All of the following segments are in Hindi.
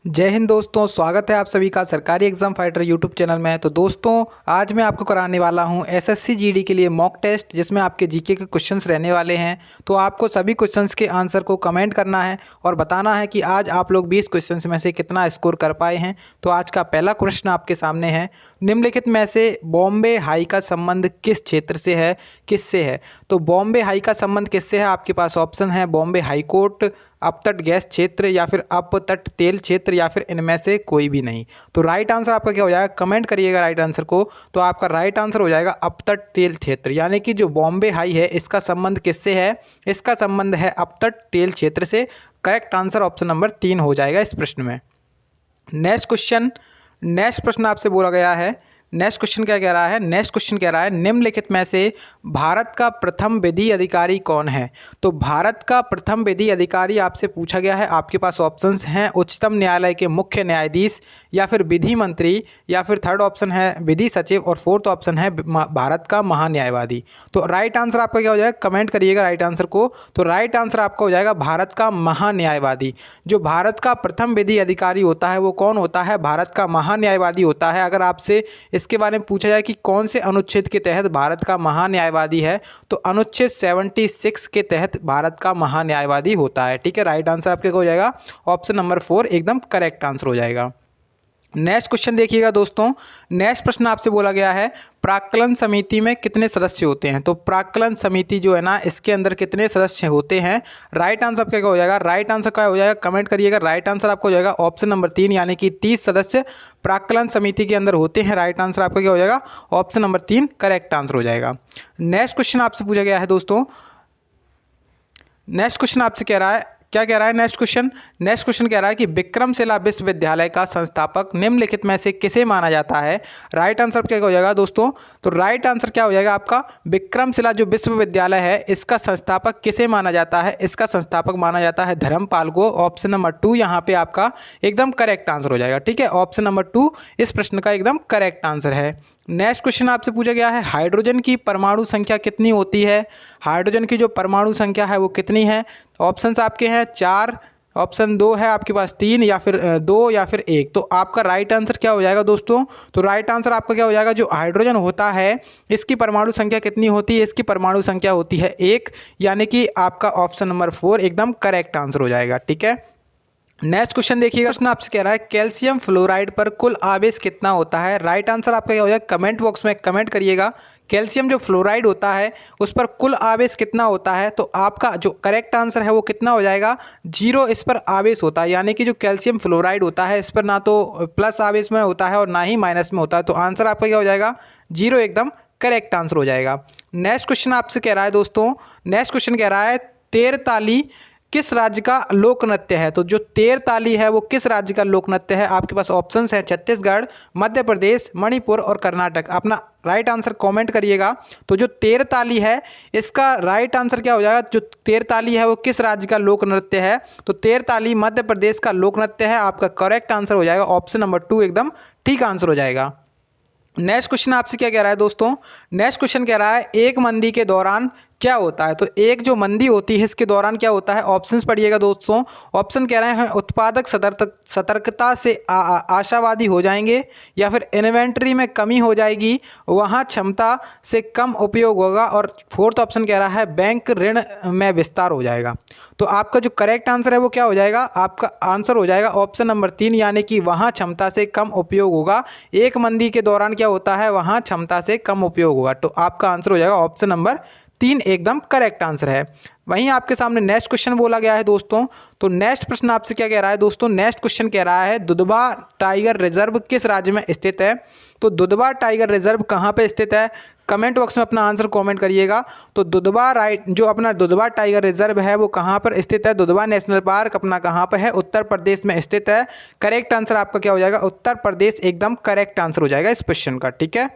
जय हिंद दोस्तों, स्वागत है आप सभी का सरकारी एग्जाम फाइटर यूट्यूब चैनल में। तो दोस्तों आज मैं आपको कराने वाला हूं एसएससी जीडी के लिए मॉक टेस्ट, जिसमें आपके जीके के क्वेश्चंस रहने वाले हैं। तो आपको सभी क्वेश्चंस के आंसर को कमेंट करना है और बताना है कि आज आप लोग 20 क्वेश्चंस में से कितना स्कोर कर पाए हैं। तो आज का पहला प्रश्न आपके सामने है, निम्नलिखित में से बॉम्बे हाई का संबंध किस क्षेत्र से है, किससे है? तो बॉम्बे हाई का संबंध किससे है? आपके पास ऑप्शन है बॉम्बे हाई कोर्ट, अपतट गैस क्षेत्र या फिर अपतट तेल क्षेत्र या फिर इनमें से कोई भी नहीं। तो राइट आंसर आपका क्या हो जाएगा? कमेंट करिएगा राइट आंसर को। तो आपका राइट आंसर हो जाएगा अपतट तेल क्षेत्र, यानी कि जो बॉम्बे हाई है इसका संबंध किससे है? इसका संबंध है अपतट तेल क्षेत्र से। करेक्ट आंसर ऑप्शन नंबर 3 हो जाएगा इस प्रश्न में। नेक्स्ट प्रश्न आपसे बोला गया है, नेक्स्ट क्वेश्चन क्या कह रहा है? नेक्स्ट क्वेश्चन कह रहा है, निम्नलिखित में से भारत का प्रथम विधि अधिकारी कौन है? तो भारत का प्रथम विधि अधिकारी आपसे पूछा गया है। आपके पास ऑप्शंस हैं उच्चतम न्यायालय के मुख्य न्यायाधीश या फिर विधि मंत्री या फिर थर्ड ऑप्शन है विधि सचिव और फोर्थ ऑप्शन है भारत का महान्यायवादी। तो राइट आंसर आपका क्या हो जाएगा? कमेंट करिएगा राइट आंसर को। तो राइट आंसर आपका हो जाएगा भारत का महान्यायवादी। जो भारत का प्रथम विधि अधिकारी होता है वो कौन होता है? भारत का महान्यायवादी होता है। अगर आपसे इसके बारे में पूछा जाए कि कौन से अनुच्छेद के तहत भारत का महान्यायवादी है, तो अनुच्छेद 76 के तहत भारत का महान्यायवादी होता है। ठीक है, राइट आंसर आपके हो जाएगा ऑप्शन नंबर 4 एकदम करेक्ट आंसर हो जाएगा। नेक्स्ट क्वेश्चन देखिएगा दोस्तों, नेक्स्ट प्रश्न आपसे बोला गया है, प्राक्कलन समिति में कितने सदस्य होते हैं? तो प्राक्कलन समिति जो है ना, इसके अंदर कितने सदस्य होते हैं? राइट आंसर क्या हो जाएगा? राइट आंसर क्या हो जाएगा? कमेंट करिएगा। राइट आंसर आपको हो जाएगा ऑप्शन नंबर 3, यानी कि 30 सदस्य प्राक्कलन समिति के अंदर होते हैं। राइट आंसर आपका क्या हो जाएगा? ऑप्शन नंबर 3 करेक्ट आंसर हो जाएगा। नेक्स्ट क्वेश्चन आपसे पूछा गया है दोस्तों, नेक्स्ट क्वेश्चन आपसे कह रहा है, क्या कह रहा है नेक्स्ट क्वेश्चन कह रहा है कि विक्रमशिला विश्वविद्यालय का संस्थापक निम्नलिखित में से किसे माना जाता है? राइट आंसर क्या हो जाएगा दोस्तों? तो राइट आंसर क्या हो जाएगा आपका? विक्रमशिला जो विश्वविद्यालय है इसका संस्थापक किसे माना जाता है? इसका संस्थापक माना जाता है धर्मपाल को। ऑप्शन नंबर 2 यहाँ पे आपका एकदम करेक्ट आंसर हो जाएगा। ठीक है, ऑप्शन नंबर 2 इस प्रश्न का एकदम करेक्ट आंसर है। नेक्स्ट क्वेश्चन आपसे पूछा गया है, हाइड्रोजन की परमाणु संख्या कितनी होती है? हाइड्रोजन की जो परमाणु संख्या है वो कितनी है? ऑप्शंस आपके हैं 4, ऑप्शन 2 है आपके पास 3 या फिर 2 या फिर 1। तो आपका राइट आंसर क्या हो जाएगा दोस्तों? तो राइट आंसर आपका क्या हो जाएगा? जो हाइड्रोजन होता है इसकी परमाणु संख्या कितनी होती है? इसकी परमाणु संख्या होती है 1, यानी कि आपका ऑप्शन नंबर 4 एकदम करेक्ट आंसर हो जाएगा। ठीक है, नेक्स्ट क्वेश्चन देखिएगा, क्वेश्चन आपसे कह रहा है कैल्शियम फ्लोराइड पर कुल आवेश कितना होता है? राइट आंसर आपका क्या हो जाएगा? कमेंट बॉक्स में कमेंट करिएगा। कैल्शियम जो फ्लोराइड होता है उस पर कुल आवेश कितना होता है? तो आपका जो करेक्ट आंसर है वो कितना हो जाएगा? 0 इस पर आवेश होता है, यानी कि जो कैल्शियम फ्लोराइड होता है इस पर ना तो प्लस आवेश में होता है और ना ही माइनस में होता है। तो आंसर आपका क्या हो जाएगा? 0 एकदम करेक्ट आंसर हो जाएगा। नेक्स्ट क्वेश्चन आपसे कह रहा है दोस्तों, नेक्स्ट क्वेश्चन कह रहा है तेरताली किस राज्य का लोक नृत्य है? तो जो तेरताली है वो किस राज्य का लोक नृत्य है? आपके पास ऑप्शंस हैं छत्तीसगढ़, मध्य प्रदेश, मणिपुर और कर्नाटक। अपना राइट आंसर कमेंट करिएगा। तो जो तेरताली है इसका राइट आंसर क्या हो जाएगा? जो तेरताली है वो किस राज्य का लोक नृत्य है? तो तेरताली मध्य प्रदेश का लोक नृत्य है। आपका करेक्ट आंसर हो जाएगा ऑप्शन नंबर 2 एकदम ठीक आंसर हो जाएगा। नेक्स्ट क्वेश्चन आपसे क्या कह रहा है दोस्तों? नेक्स्ट क्वेश्चन कह रहा है एक मंदी के दौरान क्या होता है? तो एक जो मंदी होती है इसके दौरान क्या होता है? ऑप्शंस पढ़िएगा दोस्तों। ऑप्शन कह रहे हैं उत्पादक सतर्कता से आशावादी हो जाएंगे, या फिर इन्वेंट्री में कमी हो जाएगी, वहाँ क्षमता से कम उपयोग होगा, और फोर्थ ऑप्शन कह रहा है बैंक ऋण में विस्तार हो जाएगा। तो आपका जो करेक्ट आंसर है वो क्या हो जाएगा? आपका आंसर हो जाएगा ऑप्शन नंबर 3, यानी कि वहाँ क्षमता से कम उपयोग होगा। एक मंदी के दौरान क्या होता है? वहाँ क्षमता से कम उपयोग होगा। तो आपका आंसर हो जाएगा ऑप्शन नंबर 3 एकदम करेक्ट आंसर है। वहीं आपके सामने नेक्स्ट क्वेश्चन बोला गया है दोस्तों। तो नेक्स्ट प्रश्न आपसे क्या कह रहा है दोस्तों? नेक्स्ट क्वेश्चन कह रहा है दुधवा टाइगर रिजर्व किस राज्य में स्थित है? तो दुधवा टाइगर रिजर्व कहाँ पे स्थित है? कमेंट बॉक्स में अपना आंसर कमेंट करिएगा। तो जो अपना दुधवा टाइगर रिजर्व है वो कहाँ पर स्थित है? दुधवा नेशनल पार्क अपना कहाँ पर है? उत्तर प्रदेश में स्थित है। करेक्ट आंसर आपका क्या हो जाएगा? उत्तर प्रदेश एकदम करेक्ट आंसर हो जाएगा इस क्वेश्चन का। ठीक है,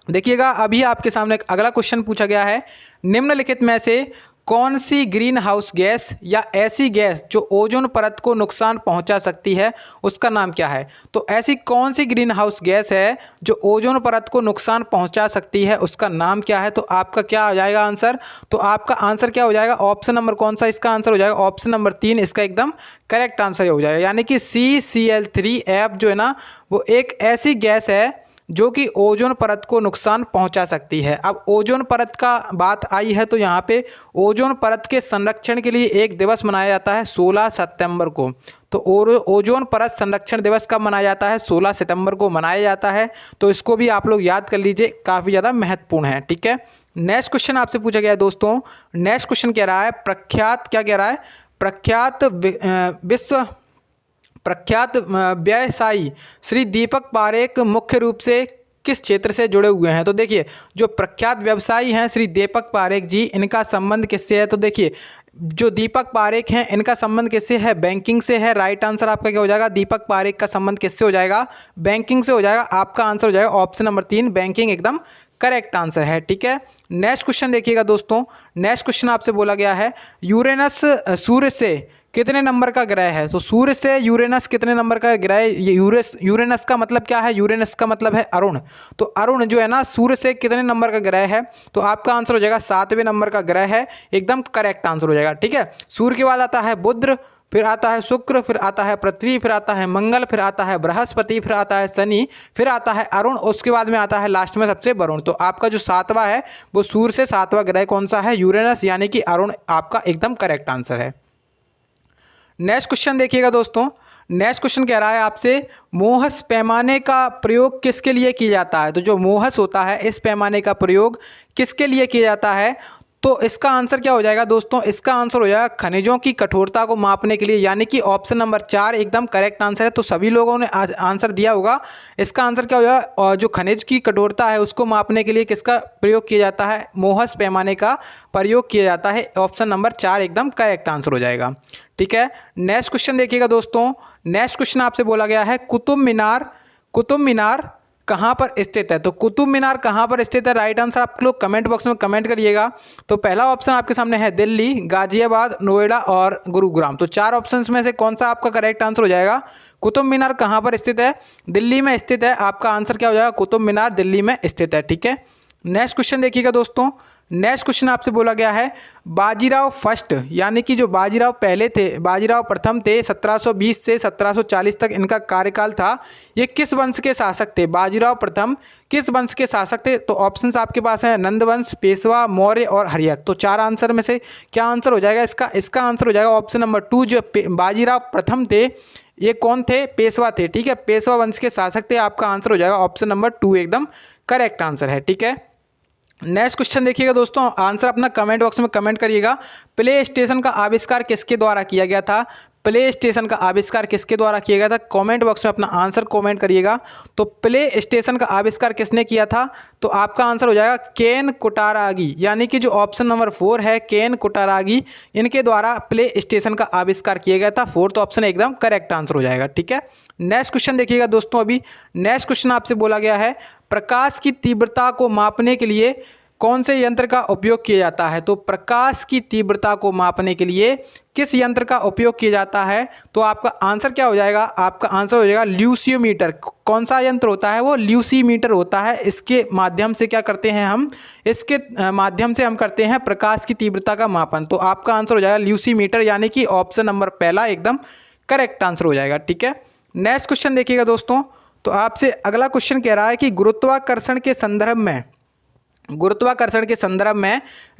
देखिएगा अभी आपके सामने अगला क्वेश्चन पूछा गया है, निम्नलिखित में से कौन सी ग्रीन हाउस गैस या ऐसी गैस जो ओजोन परत को नुकसान पहुंचा सकती है, उसका नाम क्या है? तो ऐसी कौन सी ग्रीन हाउस गैस है जो ओजोन परत को नुकसान पहुंचा सकती है, उसका नाम क्या है? तो आपका क्या हो जाएगा आंसर? तो आपका आंसर क्या हो जाएगा? ऑप्शन नंबर कौन सा इसका आंसर हो जाएगा? ऑप्शन नंबर 3 इसका एकदम करेक्ट आंसर हो जाएगा। यानी कि CCl3F जो है ना, वो एक ऐसी गैस है जो कि ओजोन परत को नुकसान पहुंचा सकती है। अब ओजोन परत का बात आई है तो यहाँ पे ओजोन परत के संरक्षण के लिए एक दिवस मनाया जाता है 16 सितंबर को। तो ओजोन परत संरक्षण दिवस कब मनाया जाता है? 16 सितंबर को मनाया जाता है। तो इसको भी आप लोग याद कर लीजिए, काफ़ी ज़्यादा महत्वपूर्ण है। ठीक है, नेक्स्ट क्वेश्चन आपसे पूछा गया है दोस्तों। नेक्स्ट क्वेश्चन कह रहा है प्रख्यात, क्या कह रहा है? प्रख्यात व्यवसायी श्री दीपक पारेख मुख्य रूप से किस क्षेत्र से जुड़े हुए हैं? तो देखिए, जो प्रख्यात व्यवसायी हैं श्री दीपक पारेख जी, इनका संबंध किससे है? तो देखिए, जो दीपक पारेख हैं इनका संबंध किससे है? बैंकिंग से है। राइट आंसर आपका क्या हो जाएगा? दीपक पारेख का संबंध किससे हो जाएगा? बैंकिंग से हो जाएगा। आपका आंसर हो जाएगा ऑप्शन नंबर 3 बैंकिंग, एकदम करेक्ट आंसर है। ठीक है, नेक्स्ट क्वेश्चन देखिएगा दोस्तों। नेक्स्ट क्वेश्चन आपसे बोला गया है यूरेनस सूर्य से कितने नंबर का ग्रह है? तो सूर्य से यूरेनस कितने नंबर का ग्रह है? यूरेनस का मतलब क्या है? यूरेनस का मतलब है अरुण। तो अरुण जो है ना, सूर्य से कितने नंबर का ग्रह है? तो आपका आंसर हो जाएगा 7वें नंबर का ग्रह है, एकदम करेक्ट आंसर हो जाएगा। ठीक है, सूर्य के बाद आता है बुध, फिर आता है शुक्र, फिर आता है पृथ्वी, फिर आता है मंगल, फिर आता है बृहस्पति, फिर आता है शनि, फिर आता है अरुण, उसके बाद में आता है लास्ट में सबसे वरुण। तो आपका जो 7वां है वो सूर्य से 7वां ग्रह कौन सा है? यूरेनस, यानी कि अरुण आपका एकदम करेक्ट आंसर है। नेक्स्ट क्वेश्चन देखिएगा दोस्तों। नेक्स्ट क्वेश्चन कह रहा है आपसे मोहस पैमाने का प्रयोग किसके लिए किया जाता है? तो जो मोहस होता है, इस पैमाने का प्रयोग किसके लिए किया जाता है? तो इसका आंसर क्या हो जाएगा दोस्तों? इसका आंसर हो जाएगा खनिजों की कठोरता को मापने के लिए, यानी कि ऑप्शन नंबर 4 एकदम करेक्ट आंसर है। तो सभी लोगों ने आंसर दिया होगा। इसका आंसर क्या हो जाएगा? और जो खनिज की कठोरता है उसको मापने के लिए किसका प्रयोग किया जाता है? मोहस पैमाने का प्रयोग किया जाता है। ऑप्शन नंबर 4 एकदम करेक्ट आंसर हो जाएगा। ठीक है, नेक्स्ट क्वेश्चन देखिएगा दोस्तों। नेक्स्ट क्वेश्चन आपसे बोला गया है कुतुब मीनार कहाँ पर स्थित है? तो कुतुब मीनार कहाँ पर स्थित है? राइट आंसर आप लोग कमेंट बॉक्स में कमेंट करिएगा। तो पहला ऑप्शन आपके सामने है दिल्ली, गाजियाबाद, नोएडा और गुरुग्राम। तो 4 ऑप्शंस में से कौन सा आपका करेक्ट आंसर हो जाएगा? कुतुब मीनार कहाँ पर स्थित है? दिल्ली में स्थित है। आपका आंसर क्या हो जाएगा? कुतुब मीनार दिल्ली में स्थित है। ठीक है, नेक्स्ट क्वेश्चन देखिएगा दोस्तों। नेक्स्ट क्वेश्चन आपसे बोला गया है बाजीराव फर्स्ट, यानी कि जो बाजीराव पहले थे, बाजीराव प्रथम थे, 1720 से 1740 तक इनका कार्यकाल था। ये किस वंश के शासक थे? बाजीराव प्रथम किस वंश के शासक थे? तो ऑप्शंस आपके पास हैं नंद वंश, पेशवा, मौर्य और हर्यक। तो 4 आंसर में से क्या आंसर हो जाएगा इसका? इसका आंसर हो जाएगा ऑप्शन नंबर 2, जो बाजीराव प्रथम थे, ये कौन थे? पेशवा थे। ठीक है, पेशवा वंश के शासक थे। आपका आंसर हो जाएगा ऑप्शन नंबर 2 एकदम करेक्ट आंसर है। ठीक है, नेक्स्ट क्वेश्चन देखिएगा दोस्तों। आंसर अपना कमेंट बॉक्स में कमेंट करिएगा। प्ले स्टेशन का आविष्कार किसके द्वारा किया गया था? प्ले स्टेशन का आविष्कार किसके द्वारा किया गया था? कमेंट बॉक्स में अपना आंसर कमेंट करिएगा। तो प्ले स्टेशन का आविष्कार किसने किया था? तो आपका आंसर हो जाएगा केन कुटारागी, यानी कि जो ऑप्शन नंबर 4 है केन कुटारागी, इनके द्वारा प्ले स्टेशन का आविष्कार किया गया था। 4th ऑप्शन एकदम करेक्ट आंसर हो जाएगा। ठीक है, नेक्स्ट क्वेश्चन देखिएगा दोस्तों। अभी नेक्स्ट क्वेश्चन आपसे बोला गया है प्रकाश की तीव्रता को मापने के लिए कौन से यंत्र का उपयोग किया जाता है? तो प्रकाश की तीव्रता को मापने के लिए किस यंत्र का उपयोग किया जाता है? तो आपका आंसर क्या हो जाएगा? आपका आंसर हो जाएगा ल्यूसियोमीटर। कौन सा यंत्र होता है? वो ल्यूसीमीटर होता है। इसके माध्यम से क्या करते हैं हम? इसके माध्यम से हम करते हैं प्रकाश की तीव्रता का मापन। तो आपका आंसर हो जाएगा ल्यूसीमीटर, यानी कि ऑप्शन नंबर पहला एकदम करेक्ट आंसर हो जाएगा। ठीक है, नेक्स्ट क्वेश्चन देखिएगा दोस्तों। तो आपसे अगला क्वेश्चन कह रहा है कि गुरुत्वाकर्षण के संदर्भ में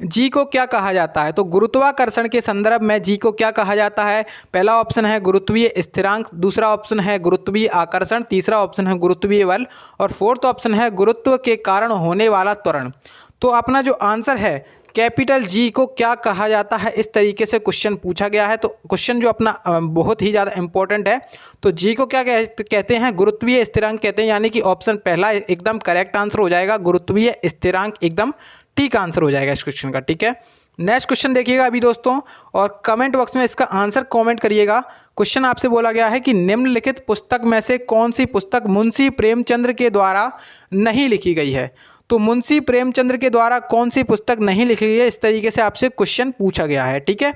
जी को क्या कहा जाता है? तो गुरुत्वाकर्षण के संदर्भ में जी को क्या कहा जाता है? पहला ऑप्शन है गुरुत्वीय स्थिरांक, दूसरा ऑप्शन है गुरुत्वीय आकर्षण, तीसरा ऑप्शन है गुरुत्वीय बल और 4th ऑप्शन है गुरुत्व के कारण होने वाला त्वरण। तो अपना जो आंसर है कैपिटल जी को क्या कहा जाता है, इस तरीके से क्वेश्चन पूछा गया है। तो क्वेश्चन जो अपना बहुत ही ज़्यादा इंपॉर्टेंट है। तो जी को क्या कहते हैं? गुरुत्वीय स्थिरांक कहते हैं, यानी कि ऑप्शन पहला एकदम करेक्ट आंसर हो जाएगा। गुरुत्वीय स्थिरांक एकदम ठीक आंसर हो जाएगा इस क्वेश्चन का। ठीक है, नेक्स्ट क्वेश्चन देखिएगा अभी दोस्तों और कमेंट बॉक्स में इसका आंसर कमेंट करिएगा। क्वेश्चन आपसे बोला गया है कि निम्नलिखित पुस्तक में से कौन सी पुस्तक मुंशी प्रेमचंद्र के द्वारा नहीं लिखी गई है? तो मुंशी प्रेमचंद्र के द्वारा कौन सी पुस्तक नहीं लिखी गई है, इस तरीके से आपसे क्वेश्चन पूछा गया है। ठीक है,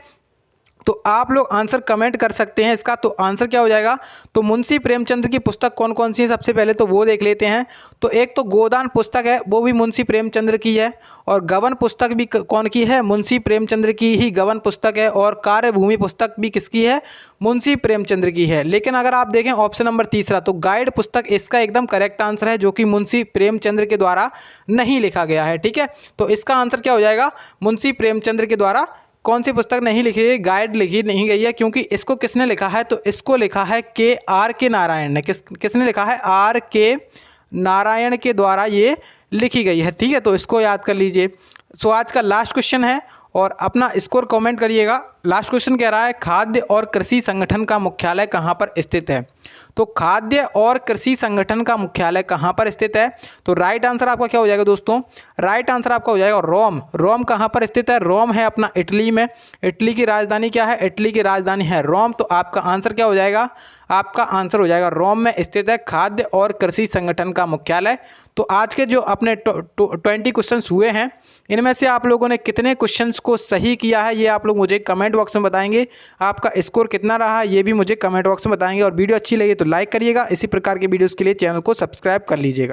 तो आप लोग आंसर कमेंट कर सकते हैं इसका। तो आंसर क्या हो जाएगा, तो मुंशी प्रेमचंद्र की पुस्तक कौन कौन सी है, सबसे पहले तो वो देख लेते हैं। तो एक तो गोदान पुस्तक है, वो भी मुंशी प्रेमचंद्र की है। और गबन पुस्तक भी कौन की है, मुंशी प्रेमचंद्र की ही गबन पुस्तक है। और कार्यभूमि पुस्तक भी किसकी है, मुंशी प्रेमचंद्र की है। लेकिन अगर आप देखें ऑप्शन नंबर तीसरा, तो गाइड पुस्तक इसका एकदम करेक्ट आंसर है, जो कि मुंशी प्रेमचंद्र के द्वारा नहीं लिखा गया है। ठीक है, तो इसका आंसर क्या हो जाएगा, मुंशी प्रेमचंद्र के द्वारा कौन सी पुस्तक नहीं लिखी गई, गाइड लिखी नहीं गई है। क्योंकि इसको किसने लिखा है, तो इसको लिखा है के नारायण ने। किसने लिखा है, के नारायण के द्वारा ये लिखी गई है। ठीक है, तो इसको याद कर लीजिए। सो आज का लास्ट क्वेश्चन है और अपना स्कोर कमेंट करिएगा। लास्ट क्वेश्चन कह रहा है खाद्य और कृषि संगठन का मुख्यालय कहाँ पर स्थित है। तो खाद्य और कृषि संगठन का मुख्यालय कहाँ पर स्थित है, तो राइट आंसर आपका क्या हो जाएगा दोस्तों, राइट आंसर आपका हो जाएगा रोम। रोम कहाँ पर स्थित है, रोम है अपना इटली में। इटली की राजधानी क्या है, इटली की राजधानी है रोम। तो आपका आंसर क्या हो जाएगा, आपका आंसर हो जाएगा रोम में स्थित है खाद्य और कृषि संगठन का मुख्यालय। तो आज के जो अपने 20 क्वेश्चंस हुए हैं, इनमें से आप लोगों ने कितने क्वेश्चंस को सही किया है, ये आप लोग मुझे कमेंट बॉक्स में बताएंगे। आपका स्कोर कितना रहा, ये भी मुझे कमेंट बॉक्स में बताएंगे। और वीडियो अच्छी लगी तो लाइक करिएगा। इसी प्रकार के वीडियोस के लिए चैनल को सब्सक्राइब कर लीजिएगा।